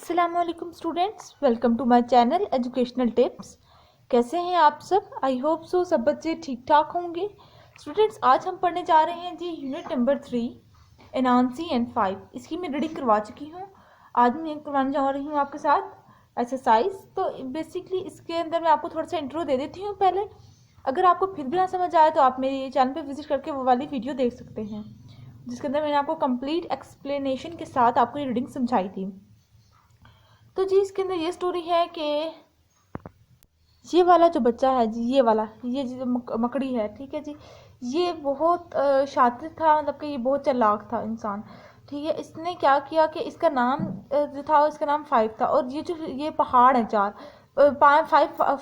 अस्सलामुअलैकुम students, welcome to my channel educational tips. कैसे हैं आप सब? आई होप सो सब बच्चे ठीक ठाक होंगे। स्टूडेंट्स, आज हम पढ़ने जा रहे हैं जी यूनिट नंबर 3 एनांसी एंड 5। इसकी मैं रीडिंग करवा चुकी हूँ। आज मैं करवाने जा रही हूँ आपके साथ एक्सरसाइज। तो बेसिकली इसके अंदर मैं आपको थोड़ा सा इंट्रो दे देती हूँ पहले। अगर आपको फिर भी ना समझ आए तो आप मेरे चैनल पर विजिट करके वो वाली वीडियो देख सकते हैं, जिसके अंदर मैंने आपको कंप्लीट एक्सप्लेनेशन के साथ आपको ये रीडिंग समझाई थी। तो जी इसके अंदर ये स्टोरी है कि ये वाला जो बच्चा है जी, ये जो मकड़ी है, ठीक है जी, ये बहुत शातिर था, मतलब कि ये बहुत चालाक था इंसान। ठीक है, इसने क्या किया कि इसका नाम जो था इसका नाम 5 था। और ये जो ये पहाड़ है 4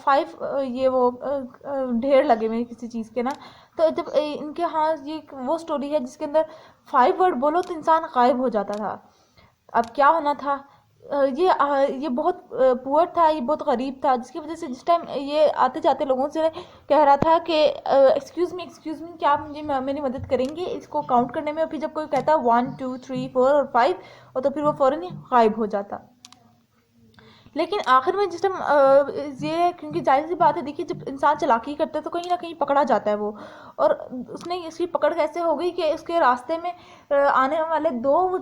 5 ये वो ढेर लगे हुए किसी चीज़ के ना। तो जब इनके हाँ ये वो स्टोरी है जिसके अंदर 5 वर्ड बोलो तो इंसान गायब हो जाता था। अब क्या होना था, ये बहुत पुअर था, ये बहुत गरीब था, जिसकी वजह से जिस टाइम ये आते जाते लोगों से कह रहा था कि एक्सक्यूज़ मी क्या आप मुझे मेरी मदद करेंगे इसको काउंट करने में। और फिर जब कोई कहता 1 2 3 4 और 5 और तो फिर वो फ़ौरन ही गायब हो जाता। लेकिन आखिर में जिस टाइम ये, क्योंकि जाहिर सी बात है, देखिए जब इंसान चालाकी करता है तो कहीं ना कहीं पकड़ा जाता है वो। और उसने इसकी पकड़ कैसे हो गई कि उसके रास्ते में आने वाले 2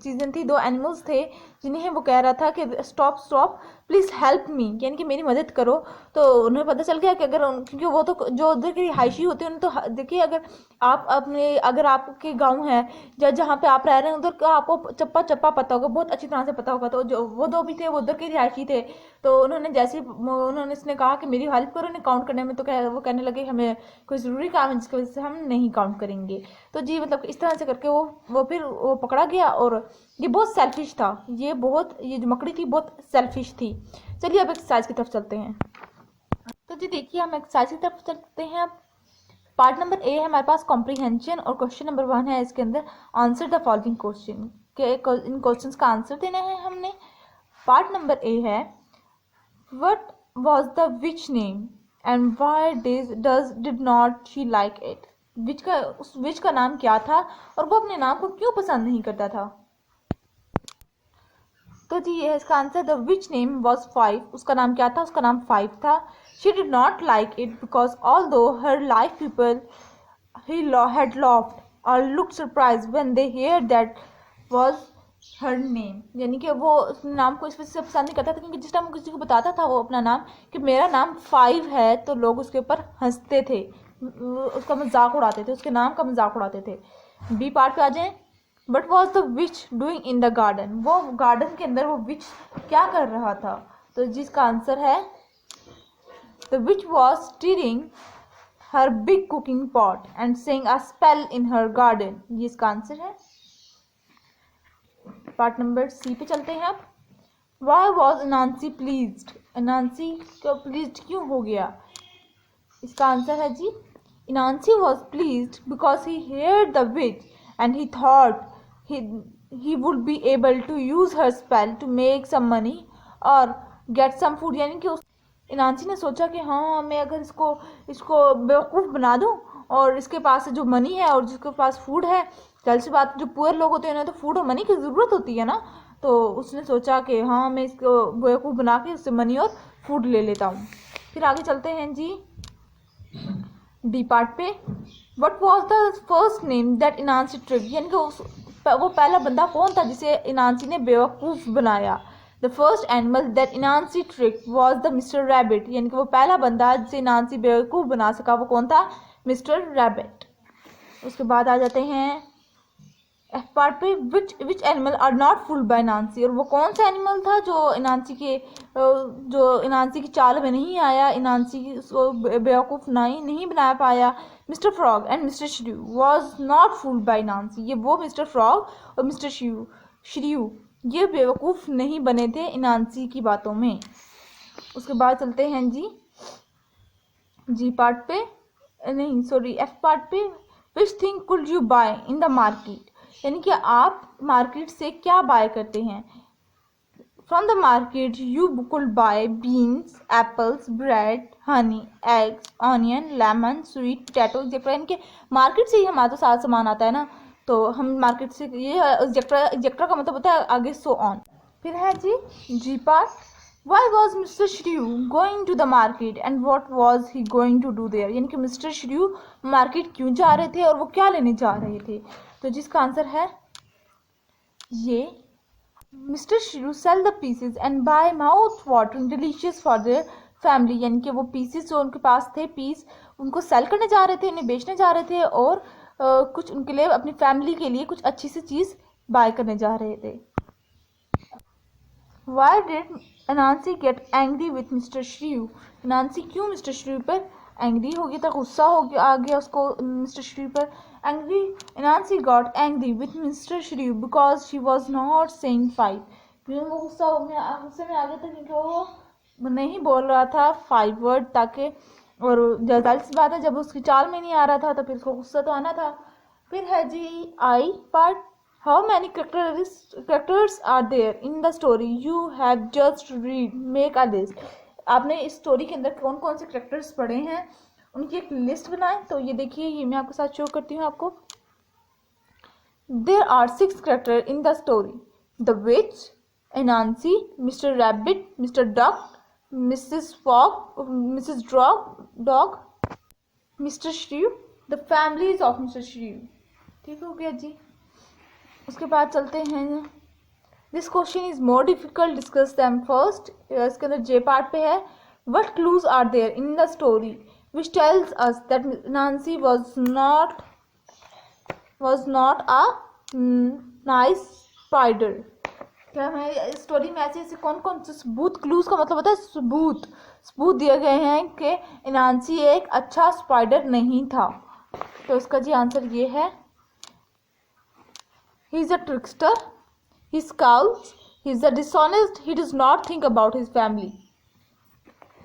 चीज़ें थी, 2 एनिमल्स थे, जिन्हें वो कह रहा था कि स्टॉप प्लीज़ हेल्प मी, यानी कि मेरी मदद करो। तो उन्हें पता चल गया कि क्योंकि वो तो जो उधर के रिहायशी होते हैं उन्हें तो देखिए, अगर आपके गाँव है या जहाँ पे आप रह रहे हैं उधर का आपको चप्पा चप्पा पता होगा, बहुत अच्छी तरह से पता होगा। तो जो वो 2 भी थे वो उधर के रिहायशी थे। तो उन्होंने इसने कहा कि मेरी हेल्प करो इन्हें काउंट करने में। तो वो कहने लगे हमें कोई ज़रूरी काम है जिसकी वजह से हम नहीं काउंट करेंगे। तो जी मतलब इस तरह से करके वो फिर वो पकड़ा गया। और ये बहुत सेल्फिश था, ये जो मकड़ी थी बहुत सेल्फिश थी। चलिए अब एक्सरसाइज की तरफ चलते हैं। तो जी देखिए हम एक्सरसाइज की तरफ चलते हैं। अब पार्ट नंबर ए है हमारे पास कॉम्प्रीहेंशन, और क्वेश्चन नंबर 1 है इसके अंदर आंसर द फॉलोइंग क्वेश्चन के। इन क्वेश्चंस का आंसर देना है हमने। पार्ट नंबर ए है what was the which name and why did not she like it. उस विच का नाम क्या था और वो अपने नाम को क्यों पसंद नहीं करता था। तो जी ये है इसका answer. The which name was 5, उसका नाम क्या था, उसका नाम 5 था। She did not like it because although her life people he had laughed or looked surprised when they hear that was her name। यानी कि वो उस नाम को इस वजह से पसंद नहीं करता था क्योंकि जिस टाइम किसी को बताता था वो अपना नाम कि मेरा नाम 5 है, तो लोग उसके ऊपर हंसते थे, उसका मजाक उड़ाते थे, उसके नाम का मजाक उड़ाते थे। बी पार्ट पे आ जाए। But was the which doing in the garden, वो गार्डन के अंदर वो विच क्या कर रहा था। तो जिसका आंसर है the which was steering her big cooking pot and saying a spell in her garden. ये इसका आंसर है। पार्ट नंबर सी पे चलते हैं अब। Why was Anansi pleased, Anansi को प्लीज्ड क्यों हो गया। इसका आंसर है जी Anansi was pleased because he heard the witch and he thought he would be able to use her spell to make some money or get some food। यानी कि इनांसी ने सोचा कि हाँ मैं अगर इसको बेवकूफ़ बना दूँ और इसके पास जो मनी है और जिसके पास फूड है, जाहिर सी बात जो पुअर लोग होते हैं उन्हें तो फूड और मनी की ज़रूरत होती है ना। तो उसने सोचा कि हाँ मैं इसको बेवकूफ़ बना के उससे मनी और फूड ले लेता हूँ। फिर आगे चलते हैं जी डी पार्ट पे। What was the first name that Anansi trick, यानी कि वो पहला बंदा कौन था जिसे इनांसी ने बेवकूफ़ बनाया। The first animal that Anansi trick was the Mr Rabbit, यानी कि वो पहला बंदा जिसे इनांसी बेवकूफ़ बना सका वो कौन था, मिस्टर रैबिट। उसके बाद आ जाते हैं एफ पार्ट पे। Which animal are not fooled by Anansi, और वो कौन सा एनिमल था जो इनांसी की चाल में नहीं आया, इनांसी उसको बेवकूफ़ नहीं बना पाया। Mr Frog and Mr Shrew was not fooled by Anansi, ये वो मिस्टर फ्रॉग और मिस्टर श्रीयू ये बेवकूफ़ नहीं बने थे इनांसी की बातों में। उसके बाद चलते हैं जी पार्ट पे, नहीं सॉरी एफ पार्ट पे। Which thing could you buy in the market, यानी कि आप मार्केट से क्या बाय करते हैं। From the market you could buy beans, apples, bread, honey, eggs, onion, lemon, sweet potato, etcetera. यानी कि मार्केट से ही हमारा तो सारा सामान आता है ना, तो हम मार्केट से ये एक्सेट्रा का मतलब होता है आगे सो ऑन। फिर है G part, why was Mr Shrew going to the market and what was he going to do there, यानी कि मिस्टर श्रीयू मार्केट क्यों जा रहे थे और वो क्या लेने जा रहे थे। तो जिसका आंसर है ये, Mr Shrew sell the pieces and buy mouth watering delicious for their family, यानी कि वो पीसेस जो उनके पास थे, पीस उनको सेल करने जा रहे थे, उन्हें बेचने जा रहे थे और कुछ उनके लिए, अपनी फैमिली के लिए कुछ अच्छी सी चीज़ बाय करने जा रहे थे। Why did Anansi get angry with Mr Shrew, Anansi क्यों मिस्टर श्रीयू पर एंग्री हो गया था, गुस्सा हो गया आ गया उसको मिस्टर श्रीयू पर। Angry, Anansi got angry with Mr Shrew because she was not saying 5, क्यों वो गुस्से में आ गया था क्योंकि वो नहीं बोल रहा था 5 वर्ड, ताकि, और जाहिर सी बात है जब उसकी चाल में नहीं आ रहा था तो फिर उसको गुस्सा तो आना था। फिर है जी I part, how many characters are there in the story you have just read, make a list, आपने इस स्टोरी के अंदर कौन कौन से कैरेक्टर्स पढ़े हैं उनकी एक लिस्ट बनाएं। तो ये देखिए, ये मैं आपके साथ शो करती हूँ आपको। There are 6 character in the story, the witch, Anansi, Mr Rabbit, Mr Duck, Mrs Frog, Mrs Dog, Mr Shrew, the families of Mr Shrew. ठीक हो गया जी। उसके बाद चलते हैं, this question is more difficult, discuss them first. इसके अंदर जे पार्ट पे है, what clues are there in the story which tells us that Anansi was not a nice spider. क्या हमें स्टोरी में ऐसे ऐसे कौन कौन से सबूत, क्लूज का मतलब होता है सबूत दिए गए हैं कि इनांसी एक अच्छा स्पाइडर नहीं था। तो इसका जी आंसर ये है, he is a trickster, he scouts, he is a dishonest, he does not think about his family.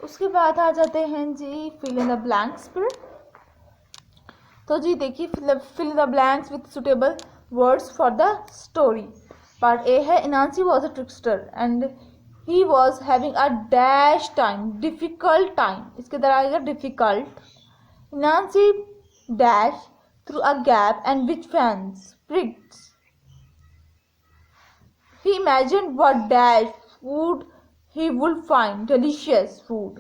उसके बाद आ जाते हैं जी फिल इन द ब्लैंक्स पर। तो जी देखिए, fill in the blanks with suitable words for the story. Part A है, Anansi was a trickster and he was having a dash time, difficult time. इसके अंदर आएगा difficult. Anansi dash through a gap and which fans pricked. He imagined what dash food he would find, delicious food.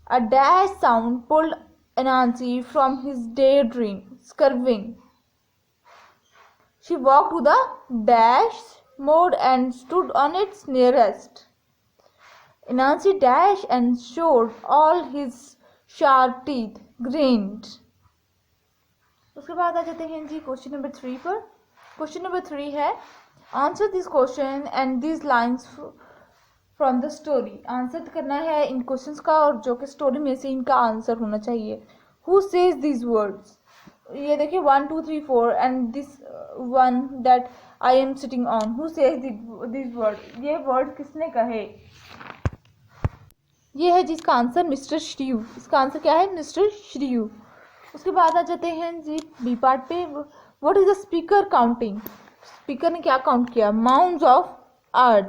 A dash sound pulled Anansi from his daydream, skirving. She walked to the dash mode and stood on its nearest. Anansi dashed and showed all his sharp teeth, grinned. उसके बाद आ जाते हैं जी question number 3 पर। Question number 3 है, answer this question and this lines from the story. Answer करना है इन questions का और जो कि स्टोरी में से इनका आंसर होना चाहिए। हु सेज दिस वर्ड्स, ये देखिए 1 2 3 4 and this one that I am sitting on, who says this word, ये वर्ड किसने कहे। ये है जिसका आंसर मिस्टर श्रीयू। इसका आंसर क्या है, मिस्टर श्रीयू। उसके बाद आ जाते हैं जी बी पार्ट पे, what is the speaker counting, speaker ने क्या काउंट किया, माउंट्स ऑफ अर्थ,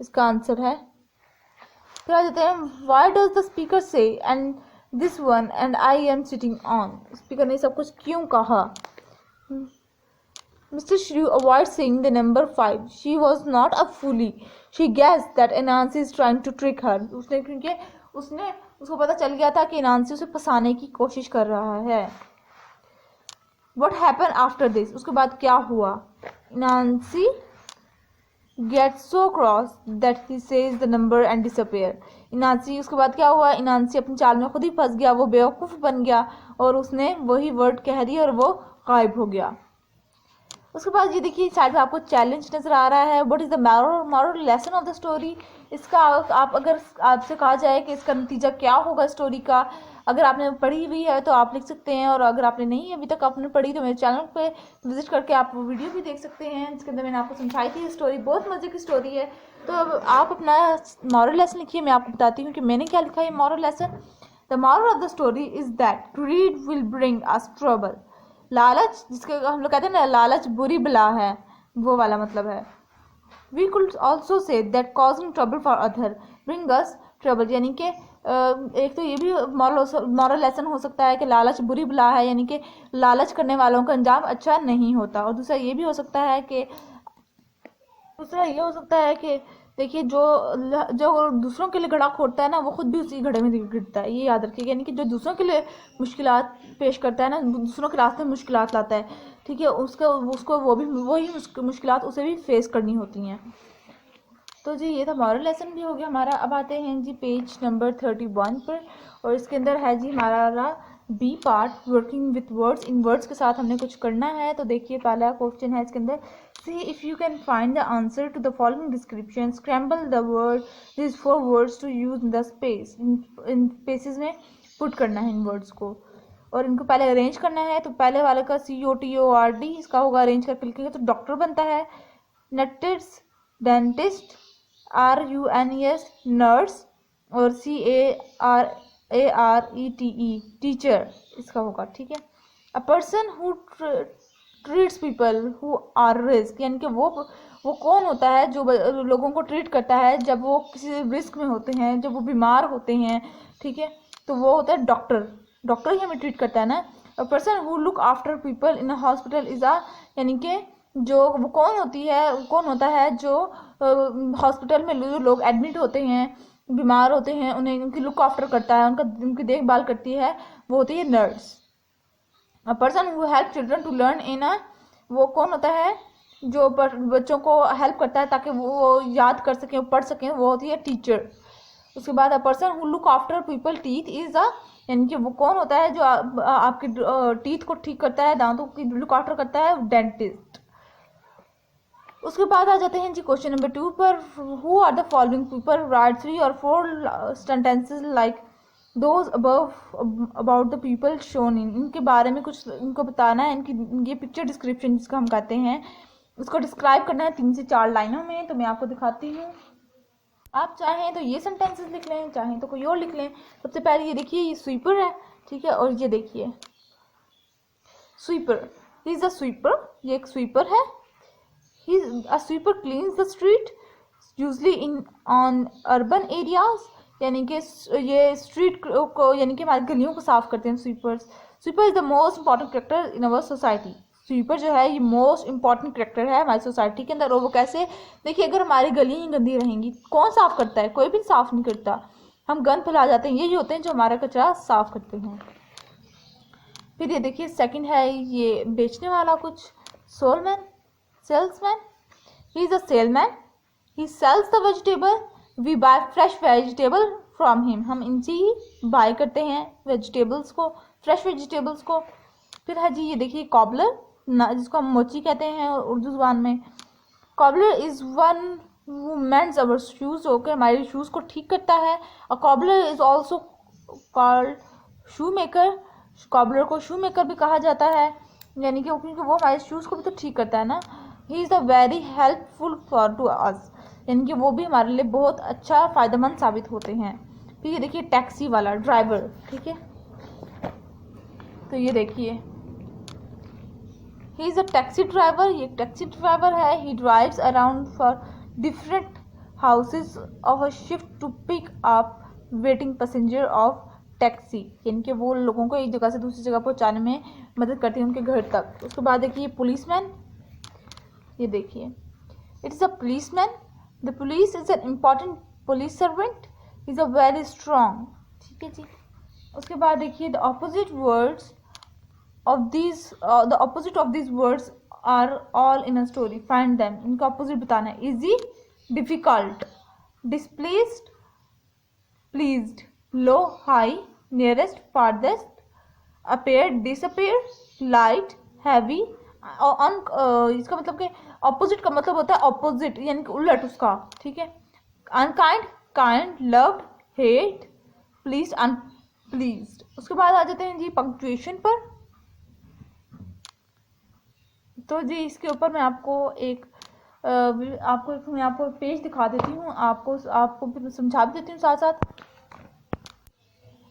इसका आंसर है। फिर आ जाते हैं, why does the speaker say and this one and I am sitting on, speaker ने सब कुछ क्यों कहा। Mr Shrew avoid saying the number 5, she was not a fool, she guessed that Anansi is trying to trick her, उसने, क्योंकि उसको पता चल गया था कि इनांसी उसे फंसाने की कोशिश कर रहा है। What happened after this, उसके बाद क्या हुआ, इनांसी gets so cross that he says the number and disappear। इनांसी, उसके बाद क्या हुआ, इनांसी अपनी चाल में खुद ही फंस गया, वो बेवकूफ़ बन गया और उसने वही वर्ड कह दिया और वो गायब हो गया। उसके बाद ये देखिए साइड में आपको चैलेंज नजर आ रहा है, what is the moral lesson of the story. इसका आप अगर आपसे कहा जाए कि इसका नतीजा क्या होगा स्टोरी का, अगर आपने पढ़ी हुई है तो आप लिख सकते हैं, और अगर आपने नहीं अभी तक आपने पढ़ी तो मेरे चैनल पे विजिट करके आप वो वीडियो भी देख सकते हैं, जिसके अंदर मैंने आपको समझाई थी स्टोरी, बहुत मज़े की स्टोरी है। तो अब आप अपना मॉरल लेसन लिखिए, मैं आपको बताती हूँ कि मैंने क्या लिखा है moral lesson. The moral of the story is that grid will bring us trouble, लालच, जिसके हम लोग कहते हैं ना लालच बुरी बला है, वो वाला मतलब है। We could also say that causing trouble for other bring us trouble, यानी कि एक तो ये भी मॉरल लेसन हो सकता है कि लालच बुरी बला है, यानी कि लालच करने वालों का अंजाम अच्छा नहीं होता, और दूसरा ये भी हो सकता है कि दूसरा ये हो सकता है कि देखिए जो दूसरों के लिए घड़ा खोदता है ना, वो खुद भी उसी घड़े में गिरता है, ये याद रखिए। यानी कि जो दूसरों के लिए मुश्किलात पेश करता है ना, दूसरों के रास्ते में मुश्किलात लाता है, ठीक है, उसको वो भी वही मुश्किलात उसे भी फेस करनी होती हैं। तो जी ये था मॉरल लेसन भी हो गया हमारा। अब आते हैं जी पेज नंबर 31 पर, और इसके अंदर है जी हमारा B part, working with words. In words के साथ हमने कुछ करना है। तो देखिए पहला क्वेश्चन है इसके अंदर, see if you can find the answer to the following description, scramble the word this 4 words to use in the space. इन स्पेसेस में पुट करना है इन वर्ड्स को, और इनको पहले अरेंज करना है। तो पहले वाले का COTORD, इसका होगा अरेंज करके लिखेंगे तो डॉक्टर बनता है, नटिस्ट डेंटिस्ट, RUNES नर्स, और CARARETE टीचर इसका होगा, ठीक है। A person who treats people who are risk, यानी कि वो कौन होता है जो लोगों को ट्रीट करता है जब वो किसी रिस्क में होते हैं, जब वो बीमार होते हैं, ठीक है, तो वो होता है डॉक्टर। डॉक्टर ही हमें ट्रीट करता है ना। अ person who look after people in a hospital is a, यानी कि जो वो कौन होता है जो हॉस्पिटल में जो लोग एडमिट होते हैं, बीमार होते हैं, उन्हें उनकी लुक आफ्टर करता है, उनकी देखभाल करती है, वो होती है nurse. A person who help children to learn in a, वो कौन होता है जो बच्चों को हेल्प करता है ताकि वो याद कर सकें, पढ़ सकें, वो होती है टीचर। उसके बाद अ person who look after people teeth is a, यानी कि वो कौन होता है जो आपके टीथ को ठीक करता है, दांतों की लुक आफ्टर करता है, डेंटिस्ट। उसके बाद आ जाते हैं जी क्वेश्चन नंबर 2 पर, who are the following people, write 3 और 4 sentences like those above about the people shown in. इनके बारे में कुछ इनको बताना है, इनकी ये पिक्चर डिस्क्रिप्शन जिसको हम कहते हैं, उसको डिस्क्राइब करना है 3 से 4 लाइनों में। तो मैं आपको दिखाती हूँ, आप चाहें तो ये सेंटेंसेस लिख लें, चाहें तो कोई और लिख लें। सबसे पहले ये देखिए, ये स्वीपर है, ठीक है, और ये देखिए sweeper, he is a sweeper, ये एक स्वीपर है। A sweeper cleans the street usually in on urban areas, यानी कि ये स्ट्रीट को, यानी कि हमारी गलियों को साफ करते हैं sweepers. Sweeper is the most important character in our society. Sweeper जो है ये मोस्ट इंपॉर्टेंट कैरेक्टर है हमारी सोसाइटी के अंदर। और वो कैसे, देखिए अगर हमारी गलियाँ ही गंदी रहेंगी, कौन साफ करता है? कोई भी साफ नहीं करता, हम गंद फैला जाते हैं। यही होते हैं जो हमारा कचरा साफ करते हैं। फिर ये देखिए सेकंड है, ये बेचने वाला कुछ, सोलमैन, salesman, he is a salesman, he sells the vegetable, we buy fresh vegetable from him, हम इनसे ही बाय करते हैं वेजिटेबल्स को, फ्रेश वेजिटेबल्स को। फिर है जी ये देखिए कॉबलर, जिसको हम मोची कहते हैं उर्दू जुबान में। Cobbler is one who mends our shoes, okay, हमारे शूज़ को ठीक करता है। A cobbler is also called shoe maker, cobbler को शू मेकर भी कहा जाता है, यानी कि क्योंकि वो हमारे शूज़ को भी तो ठीक करता है ना। He is a very helpful for to us, यानी कि वो भी हमारे लिए बहुत अच्छा फ़ायदेमंद साबित होते हैं। फिर ये देखिए टैक्सी वाला, ड्राइवर, ठीक है, तो ये देखिए he is a taxi driver, ये टैक्सी ड्राइवर है। He drives around for different houses of a shift to pick up waiting passenger of taxi, यानी कि वो लोगों को एक जगह से दूसरी जगह पहुंचाने में मदद करती है, उनके घर तक। उसके बाद देखिए पुलिसमैन, ये देखिए it is a policeman, the police is an important police servant, is a very strong, ठीक है जी। उसके बाद देखिए the opposite words of this, the opposite of this words are all in a story, find them, इनका opposite बताना है। Easy, difficult, displaced, pleased, low, high, nearest, farthest, appear, disappear, light, heavy, इसका मतलब कि ऑपोजिट का मतलब होता है ऑपोजिट, यानी कि उलट उसका, ठीक है। Unkind, kind, loved, hate, pleased, unpleased. उसके बाद आ जाते हैं जी पंक्चुएशन पर। तो जी इसके ऊपर मैं आपको मैं आपको पेज दिखा देती हूँ, आपको समझा भी देती हूँ साथ साथ।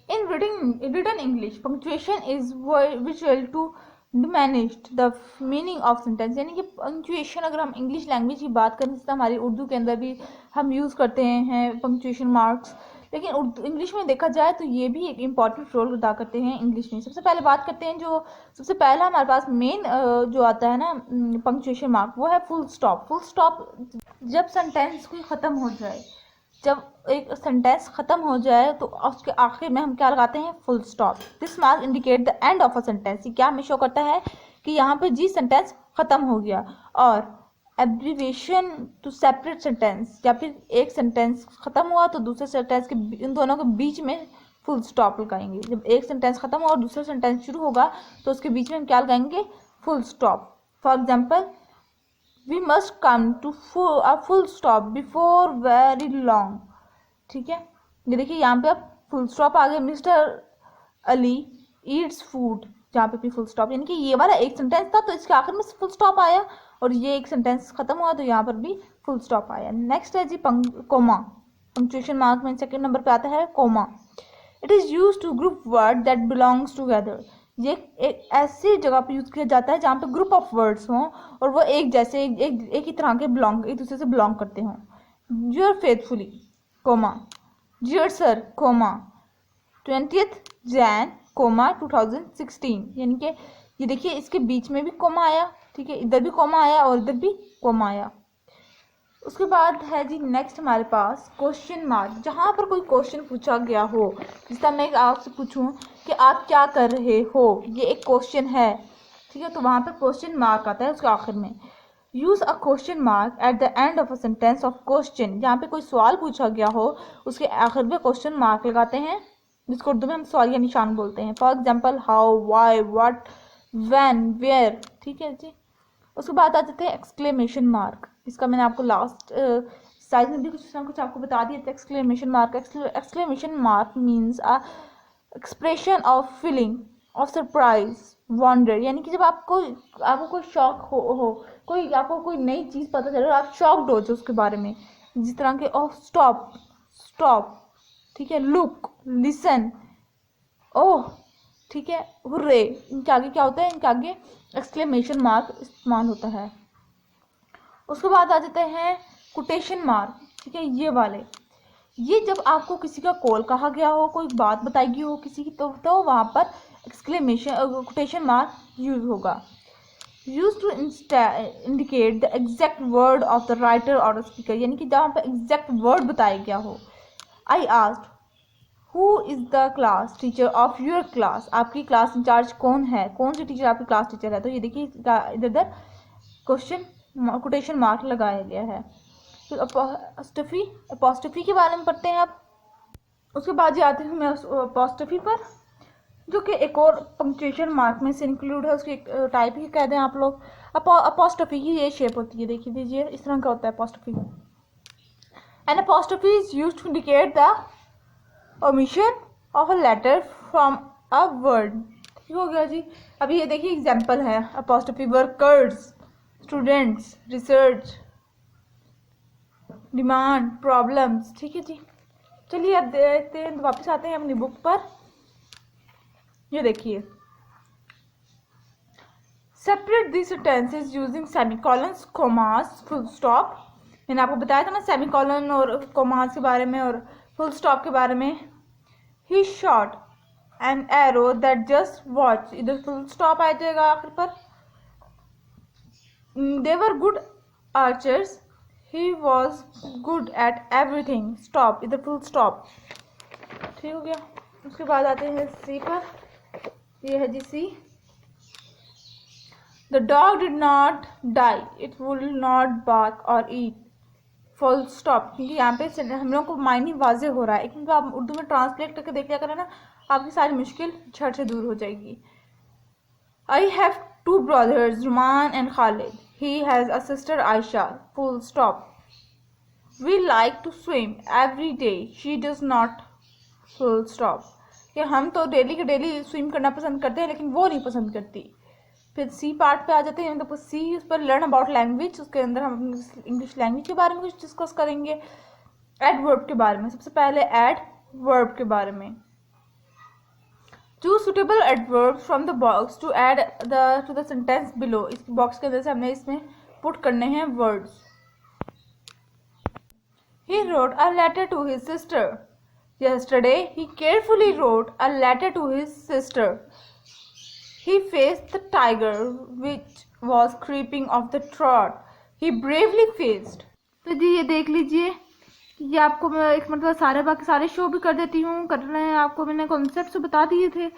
In written English, punctuation is visual to diminish the meaning of sentence, यानी कि पंक्चुएशन अगर हम इंग्लिश लैंग्वेज की बात करें तो हमारी उर्दू के अंदर भी हम यूज़ करते हैं पंक्चुएशन मार्क्स, लेकिन उर्दू इंग्लिश में देखा जाए तो ये भी एक इम्पॉर्टेंट रोल अदा करते हैं इंग्लिश में। सबसे पहले बात करते हैं, जो सबसे पहला हमारे पास मेन जो आता है ना पंक्चुएशन मार्क, वो है फुल स्टॉप। फुल स्टॉप जब सेंटेंस कोई ख़त्म हो जाए, जब एक सेंटेंस ख़त्म हो जाए तो उसके आखिर में हम क्या लगाते हैं, full stop. This mark indicate the end of a sentence. ये क्या हमें शो करता है कि यहाँ पे जी सेंटेंस ख़त्म हो गया। और एब्रीविएशन टू सेपरेट सेंटेंस, या फिर एक सेंटेंस ख़त्म हुआ तो दूसरे सेंटेंस के इन दोनों के बीच में फुल स्टॉप लगाएंगे। जब एक सेंटेंस ख़त्म हुआ और दूसरा सेंटेंस शुरू होगा तो उसके बीच में हम क्या लगाएंगे, full stop. For example, we must come to full stop before very long. ठीक है, ये देखिए यहाँ पे अब फुल स्टॉप आ गया। मिस्टर अली ईट्स फूड, जहाँ पे भी फुल स्टॉप, यानी कि ये वाला एक सेंटेंस था तो इसके आखिर में फुल स्टॉप आया, और ये एक सेंटेंस खत्म हुआ तो यहाँ पर भी फुल स्टॉप आया। नेक्स्ट है जी कोमा। पंक्चुएशन मार्क में सेकंड नंबर पे आता है comma. It is use to group word that belongs together. ये एक ऐसी जगह पे यूज़ किया जाता है जहाँ पे ग्रुप ऑफ वर्ड्स हों और वो एक जैसे एक ही तरह के एक दूसरे से बिलोंग करते हों। Your faithfully comma, dear sir comma, 20th Jan comma 2016। यानी कि ये देखिए इसके बीच में भी कोमा आया, ठीक है, इधर भी कोमा आया और इधर भी कोमा आया। उसके बाद है जी नेक्स्ट हमारे पास क्वेश्चन मार्क। जहाँ पर कोई क्वेश्चन पूछा गया हो, जिस तरह मैं आपसे पूछूं कि आप क्या कर रहे हो, ये एक क्वेश्चन है, ठीक है, तो वहाँ पर क्वेश्चन मार्क आता है उसके आखिर में। Use a question mark at the end of a sentence of question. जहाँ पे कोई सवाल पूछा गया हो उसके आखिर में क्वेश्चन मार्क लगाते हैं, जिसको उर्दू में हम सवाल या निशान बोलते हैं। For example, how, why, what, when, where. ठीक है जी। उसके बाद आ जाते हैं एक्सक्लेमेशन मार्क। इसका मैंने आपको लास्ट साइज में भी कुछ आपको बता दिया था। Exclamation mark means a expression of feeling of surprise, wonder. यानी कि जब आपको कोई शौक हो कोई आपको कोई नई चीज़ पता चले और आप शॉक्ड हो जो उसके बारे में, जिस तरह के ओह स्टॉप, ठीक है, लुक, लिसन, ओह, ठीक है, हुर्रे। इनके आगे क्या होता है, इनके आगे एक्सक्लेमेशन मार्क इस्तेमाल होता है। उसके बाद आ जाते हैं कोटेशन मार्क। ठीक है, ये वाले, ये जब आपको किसी का कॉल कहा गया हो, कोई बात बताई गई हो किसी की, तो वहाँ पर एक्सक्लेमेशन कोटेशन मार्क यूज होगा। Use to indicate the exact word of the writer और स्पीकर। यानी कि जहाँ पर एग्जैक्ट वर्ड बताया गया हो। I asked who is the class teacher of your class. आपकी क्लास इंचार्ज कौन है, कौन सी टीचर आपकी क्लास टीचर है। तो ये देखिए इधर क्वेश्चन कोटेशन मार्क लगाया गया है। फिर अपॉस्ट्रोफी के बारे में पढ़ते हैं अब। उसके बाद ये आते हैं मैं अपॉस्ट्रोफी पर, जो कि एक और पंक्चुएशन मार्क में से इंक्लूड है। उसकी एक टाइप ही कह दें आप लोग। अपॉस्ट्रोफी की ये शेप होती है, देखिए दीजिए, इस तरह का होता है apostrophe. An apostrophe is used to indicate the omission of a letter from a word. ठीक हो गया जी। अभी ये देखिए एग्जाम्पल है apostrophe, workers, students, research, demand, problems. ठीक है जी। चलिए अब देखते हैं, वापस आते हैं अपनी बुक पर। ये देखिए, separate the sentences using semicolons, commas, full stop. मैंने आपको बताया था ना सेमीकोलन और कोमास के बारे में और फुल स्टॉप के बारे में। He shot an arrow that just watch, इधर फुल स्टॉप आ जाएगा आखिर पर। They were good archers, he was good at everything, stop, इधर फुल स्टॉप। ठीक हो गया। उसके बाद आते हैं सी पर। ये है जी C. The dog did not die, it will not bark और ईट, फुल स्टॉप। क्योंकि यहाँ पे हम लोग को मायने वाजे हो रहा है, लेकिन आप उर्दू में ट्रांसलेट करके देख लिया करें ना, आपकी सारी मुश्किल झट से दूर हो जाएगी। I have 2 brothers, Ruman and Khalid. He has a sister Aisha, full stop. We like to swim every day. She does not, full stop. कि हम तो डेली के डेली स्विम करना पसंद करते हैं लेकिन वो नहीं पसंद करती। फिर सी पार्ट पे आ जाते हैं, तो सी उस पर लर्न अबाउट लैंग्वेज। उसके अंदर हम इंग्लिश लैंग्वेज के बारे में कुछ डिस्कस करेंगे। एडवर्ब के बारे में, सबसे पहले एडवर्ब के बारे में। Choose suitable adverbs from the box to add to the sentence below. इस बॉक्स के अंदर से हमने इसमें पुट करने हैं words. He wrote a letter to his sister. Yesterday, he carefully wrote a letter to his sister. He faced the tiger, which was creeping off the trot. He bravely faced. तो जी ये देख लीजिए, ये आपको मैं एक मतलब सारे बाकी सारे शो भी कर देती हूँ, कर रहे हैं आपको मैंने कॉन्सेप्ट बता दिए थे।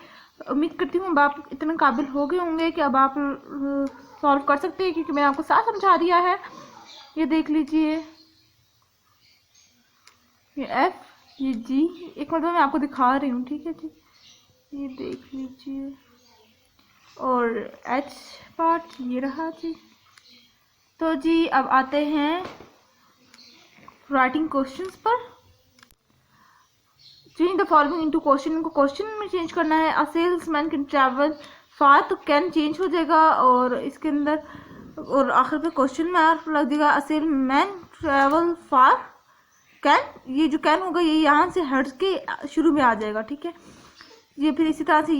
उम्मीद करती हूँ अब आप इतने काबिल हो गए होंगे कि अब आप सॉल्व कर सकते हैं, क्योंकि मैंने आपको साफ समझा दिया है। ये देख लीजिए, ये एफ, ये जी, एक मतलब मैं आपको दिखा रही हूँ, ठीक है जी, ये देख लीजिए, और एच पार्ट ये रहा जी। तो जी अब आते हैं राइटिंग क्वेश्चंस पर। Change the following into question, इनको क्वेश्चन में चेंज करना है। अ सेल्समैन कैन ट्रैवल फार, तो कैन चेंज हो जाएगा और इसके अंदर और आखिर पे क्वेश्चन मार्क लग जाएगा। अ सेल्समैन ट्रैवल फार कैन, ये जो कैन होगा ये यहाँ से हट के शुरू में आ जाएगा, ठीक है। ये फिर इसी तरह से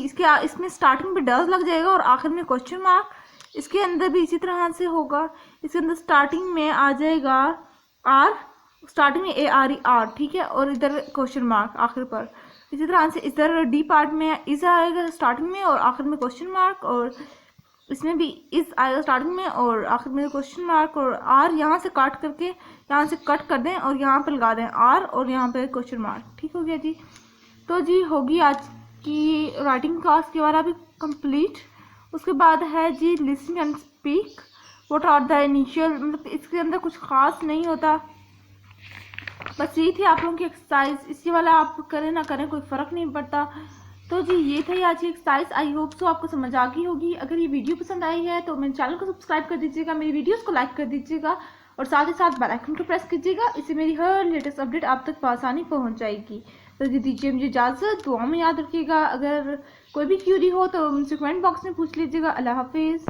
इसमें स्टार्टिंग पे डज लग जाएगा और आखिर में क्वेश्चन मार्क। इसके अंदर भी इसी तरह से होगा, इसके अंदर स्टार्टिंग में आ जाएगा आर, स्टार्टिंग में ARER, ठीक है, और इधर क्वेश्चन मार्क आखिर पर। इसी तरह से इधर डी पार्ट में इज आएगा स्टार्टिंग में और आखिर में क्वेश्चन मार्क, और इसमें भी इज आएगा स्टार्टिंग में और आखिर में क्वेश्चन मार्क, और आर यहाँ से काट करके यहाँ से कट कर दें और यहाँ पे लगा दें आर और यहाँ पे क्वेश्चन मार्क। ठीक हो गया जी। तो जी होगी आज की राइटिंग क्लास के बारे में कंप्लीट। उसके बाद है जी listening and speak. What are the initial, मतलब इसके अंदर कुछ खास नहीं होता, बस ये थी आप लोगों की एक्सरसाइज। इसी वाला आप करें ना करें कोई फ़र्क नहीं पड़ता। तो जी ये थी आज की एक्सरसाइज। आई होप सो आपको समझ आ गई होगी। अगर ये वीडियो पसंद आई है तो मेरे चैनल को सब्सक्राइब कर दीजिएगा, मेरी वीडियोस को लाइक कर दीजिएगा और साथ ही साथ बेल आइकन को प्रेस कीजिएगा। इससे मेरी हर लेटेस्ट अपडेट आप तक आसानी पहुंच जाएगी। तो जी दीजिए मुझे इजाज़त, दुआ में याद रखिएगा। अगर कोई भी क्यूरी हो तो मुझसे कमेंट बॉक्स में पूछ लीजिएगा। अल्लाह हाफिज़।